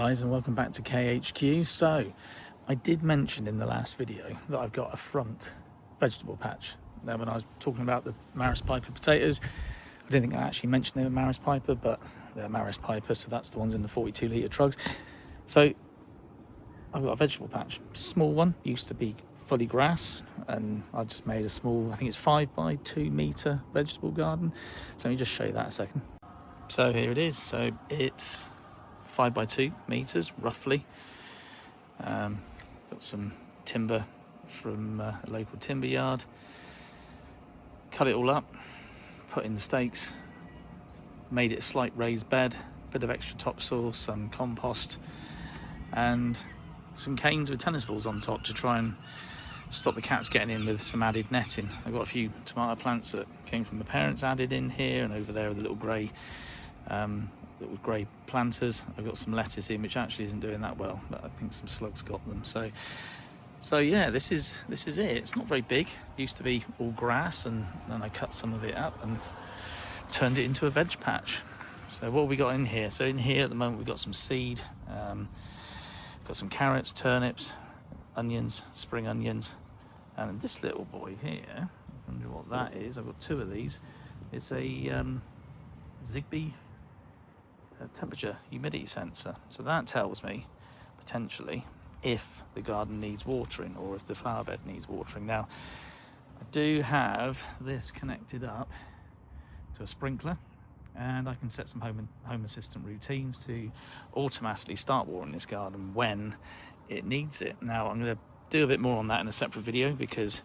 guys, and welcome back to KHQ. So I did mention in the last video that I've got a front vegetable patch. Now when I was talking about the Maris Piper potatoes, I didn't think I actually mentioned they were Maris Piper, but they're Maris Piper, so that's the ones in the 42 litre trugs. So I've got a vegetable patch, small one, used to be fully grass, and I just made a small, I think it's 5x2 metre vegetable garden. So let me just show you that a second. So here it is. So it's 5x2 metres roughly. Got some timber from a local timber yard. Cut it all up, put in the stakes, made it a slight raised bed, bit of extra topsoil, some compost, and some canes with tennis balls on top to try and stop the cats getting in with some added netting. I've got a few tomato plants that came from the parents added in here, and over there are the little grey planters. I've got some lettuce in, which actually isn't doing that well, but I think some slugs got them. So yeah, this is it. It's not very big. It used to be all grass, and then I cut some of it up and turned it into a veg patch. So what have we got in here? So in here at the moment we've got some seed, got some carrots, turnips, onions, spring onions, and this little boy here, I wonder what that is. I've got two of these. It's a Zigbee temperature humidity sensor, so that tells me potentially if the garden needs watering or if the flower bed needs watering. Now I do have this connected up to a sprinkler, and I can set some home assistant routines to automatically start watering this garden when it needs it. Now I'm going to do a bit more on that in a separate video, because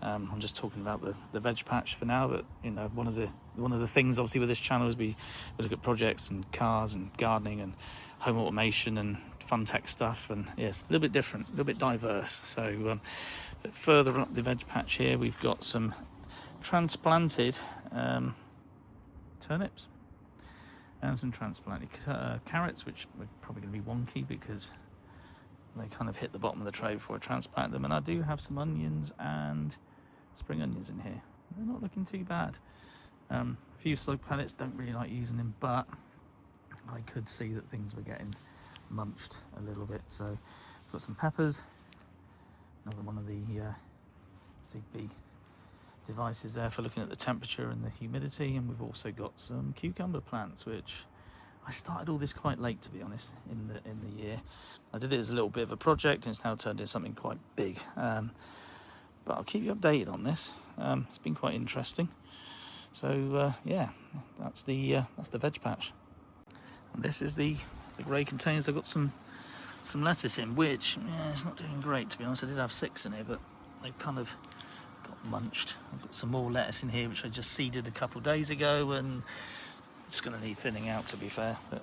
I'm just talking about the veg patch for now. But you know, one of the things obviously with this channel is we look at projects and cars and gardening and home automation and fun tech stuff, and yes, a little bit different, a little bit diverse. So but further up the veg patch here we've got some transplanted turnips and some transplanted carrots, which are probably going to be wonky because they kind of hit the bottom of the tray before I transplant them. And I do have some onions and spring onions in here. They're not looking too bad. A few slug pellets, don't really like using them, but I could see that things were getting munched a little bit. So I've got some peppers, another one of the Zigbee devices there for looking at the temperature and the humidity, and we've also got some cucumber plants, which I started all this quite late, to be honest, in the year. I did it as a little bit of a project, and it's now turned into something quite big. But I'll keep you updated on this. It's been quite interesting. So yeah, that's the veg patch. And this is the grey containers. I've got some lettuce in, which it's not doing great, to be honest. I did have 6 in here, but they've kind of got munched. I've got some more lettuce in here, which I just seeded a couple of days ago, and it's going to need thinning out, to be fair. But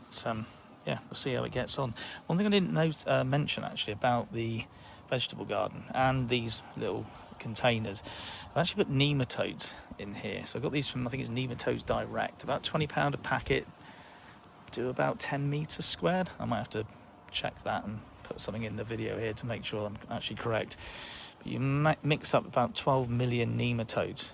yeah, we'll see how it gets on. One thing I didn't mention actually about the vegetable garden and these little containers, I've actually put nematodes in here. So I got these from, I think it's Nemotaodes Direct, about £20 a packet, do about 10 metres squared. I might have to check that and put something in the video here to make sure I'm actually correct. But you mix up about 12 million nematodes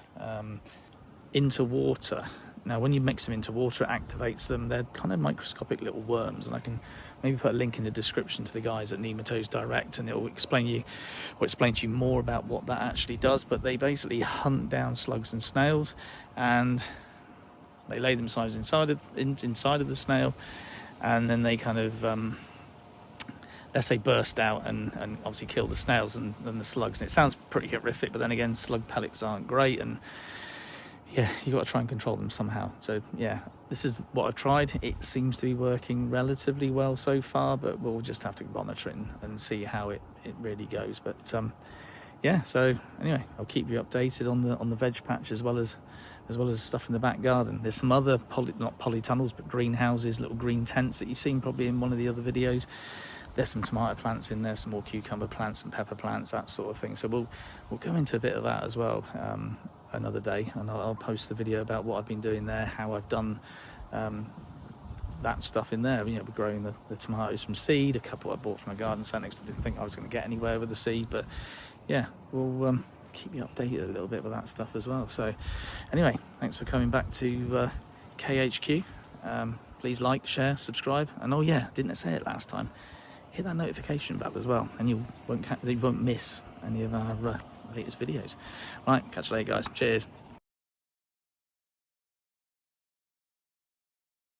into water. Now when you mix them into water, it activates them. They're kind of microscopic little worms, and I can maybe put a link in the description to the guys at Nemotaodes Direct, and it will explain to you more about what that actually does. But they basically hunt down slugs and snails, and they lay themselves inside of the snail, and then they kind of let's say burst out and obviously kill the snails and the slugs. And it sounds pretty horrific, but then again, slug pellets aren't great, and yeah, you've got to try and control them somehow. So yeah, this is what I've tried. It seems to be working relatively well so far, but we'll just have to monitor it and see how it really goes. But yeah, so anyway, I'll keep you updated on the veg patch as well as stuff in the back garden. There's some other not polytunnels, but greenhouses, little green tents that you've seen probably in one of the other videos. There's some tomato plants in there, some more cucumber plants and pepper plants, that sort of thing. So we'll go into a bit of that as well another day, and I'll post a video about what I've been doing there, how I've done that stuff in there. You know, we're growing the tomatoes from seed, a couple I bought from a garden centre because I didn't think I was going to get anywhere with the seed. But yeah, we'll keep you updated a little bit with that stuff as well. So anyway, thanks for coming back to KHQ. please like, share, subscribe, and oh yeah, didn't I say it last time? Hit that notification bell as well, and you won't miss any of our latest videos. Right, catch you later, guys. Cheers.